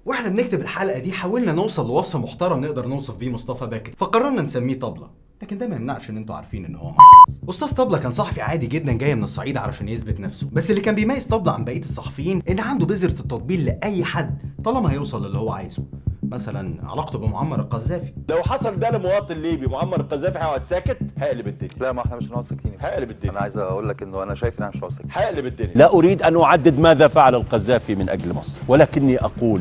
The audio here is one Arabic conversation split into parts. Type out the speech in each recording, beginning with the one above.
واحنا بنكتب الحلقه دي حاولنا نوصل لوصف محترم نقدر نوصف بيه مصطفى بكري، فقررنا نسميه طبله، لكن ده ما يمنعش ان انتوا عارفين ان هو استاذ طبله كان صحفي عادي جدا جاي من الصعيد علشان يثبت نفسه، بس اللي كان بيميز طبله عن بقيه الصحفيين ان عنده بذره التطبيل لاي حد طالما هيوصل للي هو عايزه. مثلا علاقته بمعمر القذافي، لو حصل ده لمواطن ليبي معمر القذافي هيقعد ساكت؟ هيقلب الدنيا. لا، ما احنا مش هنقعد ساكتين. هيقلب الدنيا. انا عايز اقول لك انه انا شايف ان احنا مش هنقعد ساكتين. هيقلب الدنيا. لا اريد ان اعدد ماذا فعل القذافي من اجل مصر، ولكني اقول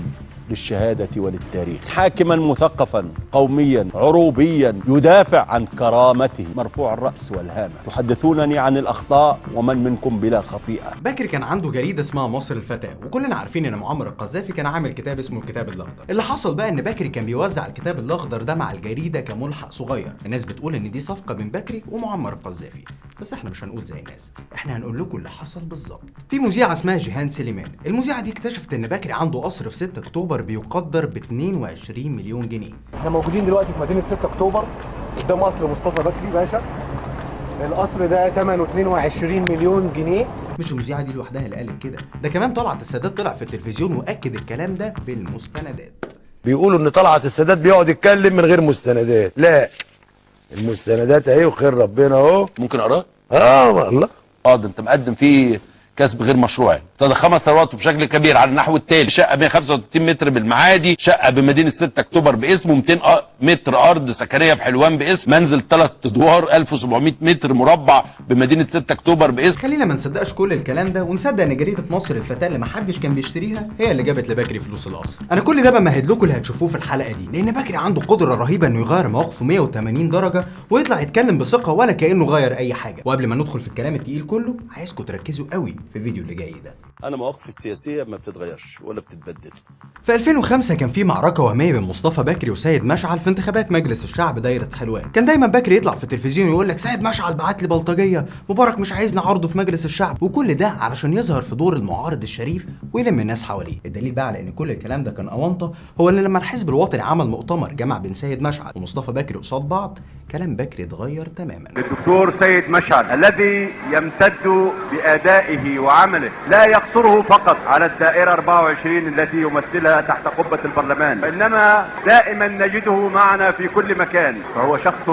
للشهادة وللتاريخ: حاكما مثقفا قوميا عروبيا يدافع عن كرامته مرفوع الرأس والهامة، تحدثونني عن الأخطاء ومن منكم بلا خطيئة. بكري كان عنده جريدة اسمها مصر الفتاة، وكلنا عارفين ان معمر القذافي كان عامل كتاب اسمه الكتاب الاخضر. اللي حصل بقى ان بكري كان بيوزع الكتاب الاخضر ده مع الجريدة كملحق صغير. الناس بتقول ان دي صفقة بين بكري ومعمر القذافي، بس احنا مش هنقول زي الناس، احنا هنقول لكم اللي حصل بالظبط. في مذيعة اسمها جيهان سليمان، المذيعة دي اكتشفت ان بكري عنده قصر في 6 اكتوبر بيقدر ب 22 مليون جنيه. احنا موجودين دلوقتي في مدينة 6 اكتوبر قدام قصر مصطفى بكري باشا. القصر ده ثمنه 22 مليون جنيه. مش المذيعة دي لوحدها اللي قالت كده، ده كمان طلعت السادات طلع في التلفزيون واكد الكلام ده بالمستندات. بيقولوا ان طلعت السادات بيقعد يتكلم من غير مستندات. لا، المستندات اهي وخير ربنا اهو. ممكن اقراه؟ والله. ده انت مقدم فيه كسب غير مشروعي، تضخمت ثروته بشكل كبير على النحو التالي: شقه 135 متر بالمعادي، شقه بمدينه 6 اكتوبر باسمه، 200 متر ارض سكنيه بحلوان باسم، منزل 3 ادوار 1700 متر مربع بمدينه 6 اكتوبر باسم. خلينا ما نصدقش كل الكلام ده ونصدق ان جريده مصر الفتاه اللي محدش كان بيشتريها هي اللي جابت لبكري فلوس القصر. انا كل ده بمهد لكم اللي هتشوفوه في الحلقه دي، لان بكري عنده قدره رهيبه انه يغير مواقفه 180 درجه ويطلع يتكلم بثقه ولا كانه غير اي حاجه. وقبل ما ندخل في الكلام التقيل كله، عايزكم تركزوا قوي في الفيديو اللي جاي ده. انا مواقفي السياسيه ما بتتغيرش ولا بتتبدل. في 2005 كان في معركه وهميه بين مصطفى بكري وسيد مشعل في انتخابات مجلس الشعب دايره حلوان. كان دايما بكري يطلع في التلفزيون يقول لك سيد مشعل بعت لي بلطجيه، مبارك مش عايزني عرضه في مجلس الشعب، وكل ده علشان يظهر في دور المعارض الشريف ويلم الناس حواليه. الدليل بقى على ان كل الكلام ده كان اونطه هو ان لما الحزب الوطني عمل مؤتمر جمع بين سيد مشعل ومصطفى بكري قصاد بعض، كلام بكري اتغير تماما. الدكتور سيد مشعل الذي يمتد بأدائه وعمله لا يقصره فقط على الدائرة 24 التي يمثلها تحت قبة البرلمان، وإنما دائما نجده معنا في كل مكان، فهو شخص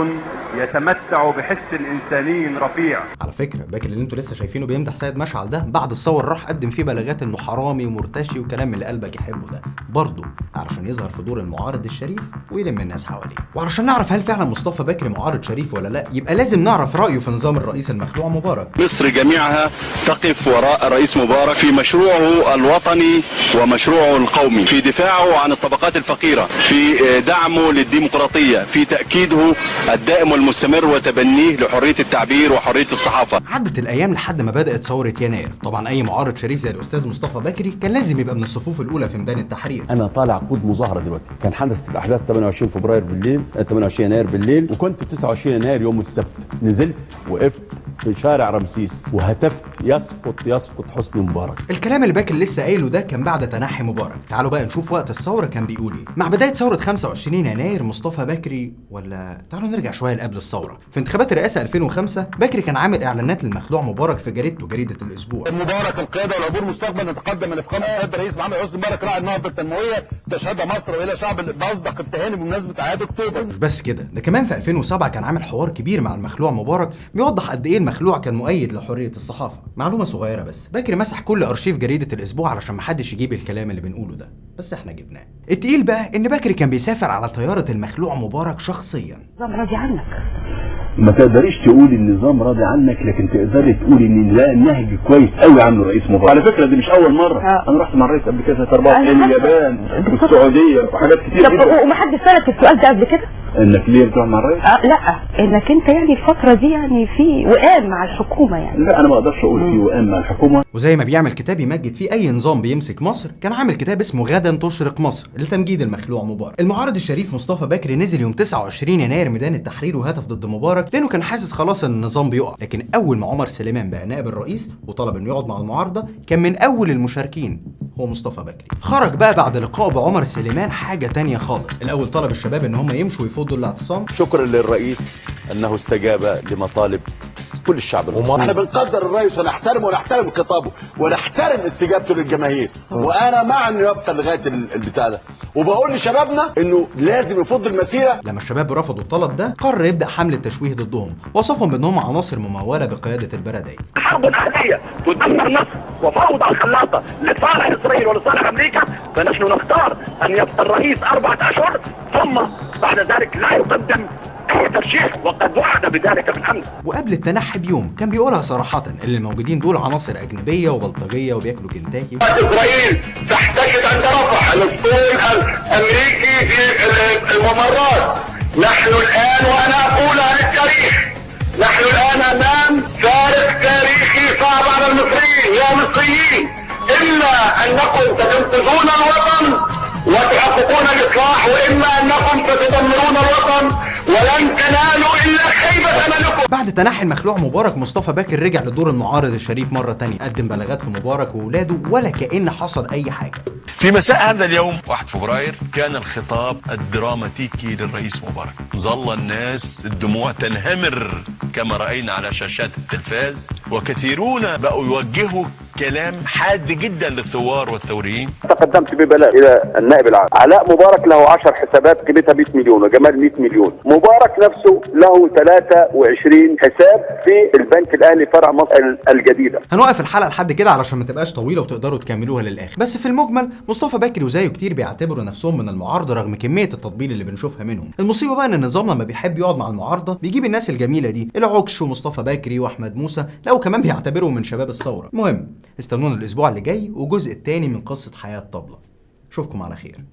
يتمتع بحس إنساني رفيع. على فكرة بكري اللي انتوا لسه شايفينه بيمدح سيد مشعل ده بعد الثورة راح قدم فيه بلاغات انه حرامي ومرتشي وكلام اللي قلبك يحبه ده، برضه علشان يظهر في دور المعارض الشريف ويلم الناس حواليه. وعلشان نعرف هل فعلا مصطفى بكري معارض شريف ولا لا، يبقى لازم نعرف رأيه في نظام الرئيس المخلوع مبارك. مصر جميعها تقف وراء الرئيس مبارك في مشروعه الوطني ومشروعه القومي، في دفاعه عن الطبقات الفقيرة، في دعمه للديمقراطية، في تأكيده الدائم والمستمر وتبنيه لحرية التعبير وحرية الصحافة. عدت الأيام لحد ما بدأت ثورة يناير، طبعا أي معارض شريف زي الأستاذ مصطفى بكري كان لازم يبقى من الصفوف الأولى في ميدان التحرير. أنا طالع قود مظاهرة دلوقتي، كان حدث أحداث 28 فبراير بالليل، 28 يناير بالليل، وكنت 29 يناير يوم السبت نزلت وقفت في شارع رمسيس وهتفت يسقط حسني مبارك. الكلام اللي بكري لسه قايله ده كان بعد تنحي مبارك. تعالوا بقى نشوف وقت الثورة كان بيقول ايه. مع بداية ثورة 25 يناير مصطفى بكري، ولا تعالوا نرجع شوية لقبل الثورة، في انتخابات الرئاسة 2005 بكري كان عامل اعلانات للمخلوع مبارك في جريدته جريدة الاسبوع. مبارك القيادة والعبور مستقبل نتقدم من افخام السيد الرئيس محمد حسني مبارك راعي النهضة التنموية تشهدها مصر والى شعب باصدق التهاني بمناسبة اعياد اكتوبر. مش بس كده، ده كمان في 2007 كان عامل حوار كبير مع المخلوع مبارك بيوضح قد ايه المخلوع كان مؤيد لحرية الصحافة. معلومة صغيرة بس، بكري مسح كل ارشيف جريدة الاسبوع علشان محدش يجيب الكلام اللي بنقوله ده، بس احنا جبناه. التقيل بقى ان بكري كان بيسافر على طيارة المخلوع مبارك شخصيا. النظام راضي عنك، ما تقدريش تقولي النظام راضي عنك، لكن تقدري تقولي ان لا النهج كويس قوي عنه رئيس مبارك. على فكره دي مش اول مره، انا رحت مع الرئيس قبل كده 4 اليابان والسعوديه وحاجات كتير جدا. ومحدش سالك السؤال ده قبل كده؟ انك ليه بتروح مع الرئيس؟ لا، انك انت يعني الفتره دي يعني في وئام مع الحكومه يعني. لا، انا ما اقدرش اقول في وئام مع الحكومه. وزي ما بيعمل كتاب يمجد فيه اي نظام بيمسك مصر، كان عامل كتاب اسمه غدا تشرق مصر لتمجيد المخلوع مبارك. المعارض الشريف مصطفى بكري نزل يوم 29 يناير ميدان التحرير وهتف ضد مبارك لانه كان حاسس خلاص ان النظام بيقع. لكن اول ما عمر سليمان بقى نائب الرئيس وطلب انه يقعد مع المعارضه، كان من اول المشاركين هو مصطفى بكري. خرج بقى بعد لقائه بعمر سليمان حاجه تانية خالص. الاول طلب الشباب ان هم يمشوا ويفضوا الاعتصام. شكرا للرئيس انه استجاب لمطالب كل الشعب المصري. احنا بنقدر الرئيس ونحترمه ونحترم خطابه، ونحترم استجابته للجماهير، وانا مع انه يبقى لغايه البتاع ده، وبقول لشبابنا انه لازم يفض المسيره. لما الشباب رفضوا الطلب ده قرر يبدا حمله تشويه ضدهم، وصفهم بانهم عناصر مموله بقياده البلديه. حرب اهليه تدمر مصر وفوضى خلاقه لصالح اسرائيل ولصالح امريكا، فنحن نختار ان يبقى الرئيس 4 أشهر ثم بعد ذلك لا يقدم اي ترشيح، وقد وعد بذلك بالامس. وقبل التنحي بيوم كان بيقولها صراحه اللي الموجودين دول عناصر اجنبيه وبلطجيه وبياكلوا كنتاكي. اسرائيل تحتاج ان ترفع الاسطول الامريكي في الممرات. نحن الان وانا اقولها للتاريخ، نحن الان امام فارق تاريخي صعب على المصريين. يا مصريين، اما انكم ستنقذون الوطن وتحققون الاصلاح، واما انكم ستدمرون الوطن ولن تنالوا الا خيبه املكم. بعد تنحي المخلوع مبارك، مصطفى باكر رجع لدور المعارض الشريف مره تانية، قدم بلاغات في مبارك واولاده ولا كأن حصل اي حاجه. في مساء هذا اليوم 1 فبراير كان الخطاب الدراماتيكي للرئيس مبارك. ظل الناس الدموع تنهمر كما رأينا على شاشات التلفاز، وكثيرون بقوا يوجهوا كلام حاد جدا للثوار والثوريين. تقدمت ببلاغ الى النائب العام. علاء مبارك له 10 حسابات قيمتها 100 مليون، وجمال 100 مليون. مبارك نفسه له 23 حساب في البنك الاهلي فرع مصر الجديده. هنوقف الحلقه لحد كده علشان ما تبقاش طويله وتقدروا تكملوها للاخر، بس في المجمل مصطفى باكر وزيه كتير بيعتبروا نفسهم من المعارضه رغم كميه التطبيل اللي بنشوفها منهم. المصيبه بقى ان النظام لما بيحب يقعد مع المعارضه بيجيب الناس الجميله دي، العكش ومصطفى باكري واحمد موسى، لا وكمان بيعتبرهم من شباب الثوره. المهم استنونا الاسبوع اللي جاي وجزء الثاني من قصه حياه طبله. اشوفكم على خير.